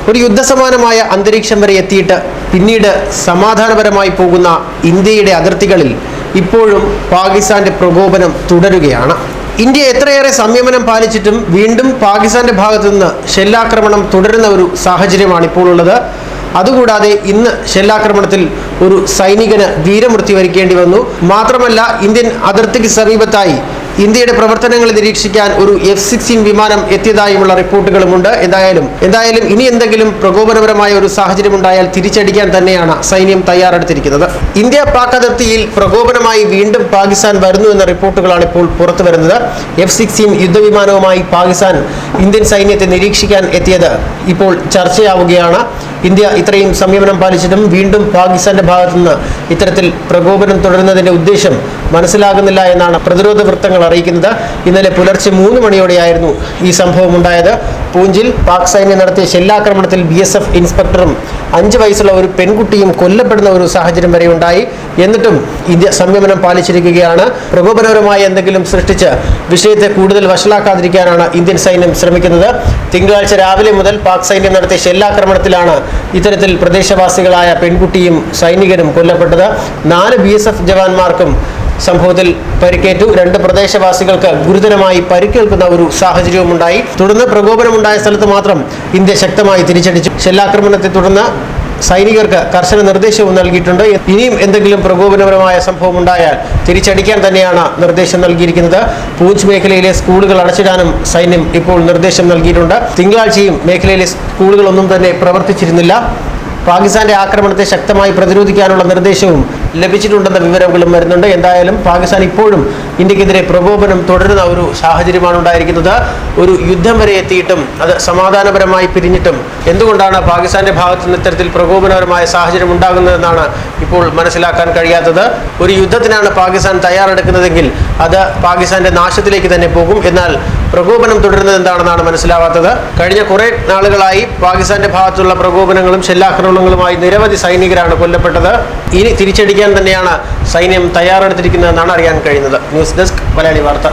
ഒരു യുദ്ധസമാനമായ അന്തരീക്ഷം വരെ എത്തിയിട്ട് പിന്നീട് സമാധാനപരമായി പോകുന്ന ഇന്ത്യയുടെ അതിർത്തികളിൽ ഇപ്പോഴും പാകിസ്ഥാന്റെ പ്രകോപനം തുടരുകയാണ്. ഇന്ത്യ എത്രയേറെ സംയമനം പാലിച്ചിട്ടും വീണ്ടും പാകിസ്ഥാന്റെ ഭാഗത്തു നിന്ന് ഷെല്ലാക്രമണം തുടരുന്ന ഒരു സാഹചര്യമാണ് ഇപ്പോൾ ഉള്ളത്. അതുകൂടാതെ ഇന്ന് ഷെല്ലാക്രമണത്തിൽ ഒരു സൈനികന് വീരമൃത്യു വരിക്കേണ്ടി വന്നു. മാത്രമല്ല, ഇന്ത്യൻ അതിർത്തിക്ക് സമീപത്തായി ഇന്ത്യയുടെ പ്രവർത്തനങ്ങൾ നിരീക്ഷിക്കാൻ ഒരു F-16 വിമാനം എത്തിയതായുമുള്ള റിപ്പോർട്ടുകളുമുണ്ട്. എന്തായാലും ഇനി എന്തെങ്കിലും പ്രകോപനപരമായ ഒരു സാഹചര്യം ഉണ്ടായാൽ തിരിച്ചടിക്കാൻ തന്നെയാണ് സൈന്യം തയ്യാറെടുത്തിരിക്കുന്നത്. ഇന്ത്യ പാക് അതിർത്തിയിൽ പ്രകോപനമായി വീണ്ടും പാകിസ്ഥാൻ വരുന്നു എന്ന റിപ്പോർട്ടുകളാണ് ഇപ്പോൾ പുറത്തു വരുന്നത്. F-16 യുദ്ധവിമാനവുമായി പാകിസ്ഥാൻ ഇന്ത്യൻ സൈന്യത്തെ നിരീക്ഷിക്കാൻ എത്തിയത് ഇപ്പോൾ ചർച്ചയാവുകയാണ്. ഇന്ത്യ ഇത്രയും സംയമനം പാലിച്ചിട്ടും വീണ്ടും പാകിസ്ഥാന്റെ ഭാഗത്തുനിന്ന് ഇത്തരത്തിൽ പ്രകോപനം തുടരുന്നതിന്റെ ഉദ്ദേശം മനസ്സിലാകുന്നില്ല എന്നാണ് പ്രതിരോധ വൃത്തങ്ങൾ അറിയിക്കുന്നത്. ഇന്നലെ പുലർച്ചെ 3 മണിയോടെയായിരുന്നു ഈ സംഭവം ഉണ്ടായത്. പൂഞ്ചിൽ പാക് സൈന്യം നടത്തിയ ഷെല്ലാക്രമണത്തിൽ BSF ഇൻസ്പെക്ടറും 5 വയസ്സുള്ള ഒരു പെൺകുട്ടിയും കൊല്ലപ്പെടുന്ന ഒരു സാഹചര്യം വരെ ഉണ്ടായി. എന്നിട്ടും ഇന്ത്യ സംയമനം പാലിച്ചിരിക്കുകയാണ്. പ്രകോപനപരമായി എന്തെങ്കിലും സൃഷ്ടിച്ച് വിഷയത്തെ കൂടുതൽ വഷളാക്കാതിരിക്കാനാണ് ഇന്ത്യൻ സൈന്യം ശ്രമിക്കുന്നത്. തിങ്കളാഴ്ച രാവിലെ മുതൽ പാക് സൈന്യം നടത്തിയ ഷെല്ലാക്രമണത്തിലാണ് ഇത്തരത്തിൽ പ്രദേശവാസികളായ പെൺകുട്ടിയും സൈനികരും കൊല്ലപ്പെട്ടത്. 4 BSF ജവാന്മാർക്കും സംഭവത്തിൽ പരിക്കേറ്റു. 2 പ്രദേശവാസികൾക്ക് ഗുരുതരമായി പരിക്കേൽക്കുന്ന ഒരു സാഹചര്യവും ഉണ്ടായി. തുടർന്ന് പ്രകോപനമുണ്ടായ സ്ഥലത്ത് മാത്രം ഇന്ത്യ ശക്തമായി തിരിച്ചടിച്ചു. ഷെല്ലാക്രമണത്തെ തുടർന്ന് സൈനികർക്ക് കർശന നിർദ്ദേശവും നൽകിയിട്ടുണ്ട്. ഇനിയും എന്തെങ്കിലും പ്രകോപനപരമായ സംഭവം ഉണ്ടായാൽ തിരിച്ചടിക്കാൻ തന്നെയാണ് നിർദ്ദേശം നൽകിയിരിക്കുന്നത്. പൂഞ്ച് മേഖലയിലെ സ്കൂളുകൾ അടച്ചിടാനും സൈന്യം ഇപ്പോൾ നിർദ്ദേശം നൽകിയിട്ടുണ്ട്. തിങ്കളാഴ്ചയും മേഖലയിലെ സ്കൂളുകളൊന്നും തന്നെ പ്രവർത്തിച്ചിരുന്നില്ല. പാകിസ്ഥാന്റെ ആക്രമണത്തെ ശക്തമായി പ്രതിരോധിക്കാനുള്ള നിർദ്ദേശവും ലഭിച്ചിട്ടുണ്ടെന്ന വിവരങ്ങളും വരുന്നുണ്ട്. എന്തായാലും പാകിസ്ഥാൻ ഇപ്പോഴും ഇന്ത്യക്കെതിരെ പ്രകോപനം തുടരുന്ന ഒരു സാഹചര്യമാണ് ഉണ്ടായിരിക്കുന്നത്. ഒരു യുദ്ധം വരെ എത്തിയിട്ടും അത് സമാധാനപരമായി പിരിഞ്ഞിട്ടും എന്തുകൊണ്ടാണ് പാകിസ്ഥാന്റെ ഭാഗത്തു നിന്ന് ഇത്തരത്തിൽ പ്രകോപനപരമായ സാഹചര്യം ഉണ്ടാകുന്നതെന്നാണ് ഇപ്പോൾ മനസ്സിലാക്കാൻ കഴിയാത്തത്. ഒരു യുദ്ധത്തിനാണ് പാകിസ്ഥാൻ തയ്യാറെടുക്കുന്നതെങ്കിൽ അത് പാകിസ്ഥാന്റെ നാശത്തിലേക്ക് തന്നെ പോകും. എന്നാൽ പ്രകോപനം തുടരുന്നത് എന്താണെന്നാണ് മനസ്സിലാവാത്തത്. കഴിഞ്ഞ കുറെ നാളുകളായി പാകിസ്ഥാന്റെ ഭാഗത്തുള്ള പ്രകോപനങ്ങളും ഷെല്ലാക്രമണങ്ങളുമായി നിരവധി സൈനികരാണ് കൊല്ലപ്പെട്ടത്. ഇനി തിരിച്ചടിക്കാൻ തന്നെയാണ് സൈന്യം തയ്യാറെടുത്തിരിക്കുന്നതെന്നാണ് അറിയാൻ കഴിയുന്നത്. ന്യൂസ് ഡെസ്ക് മലയാളി വാർത്ത.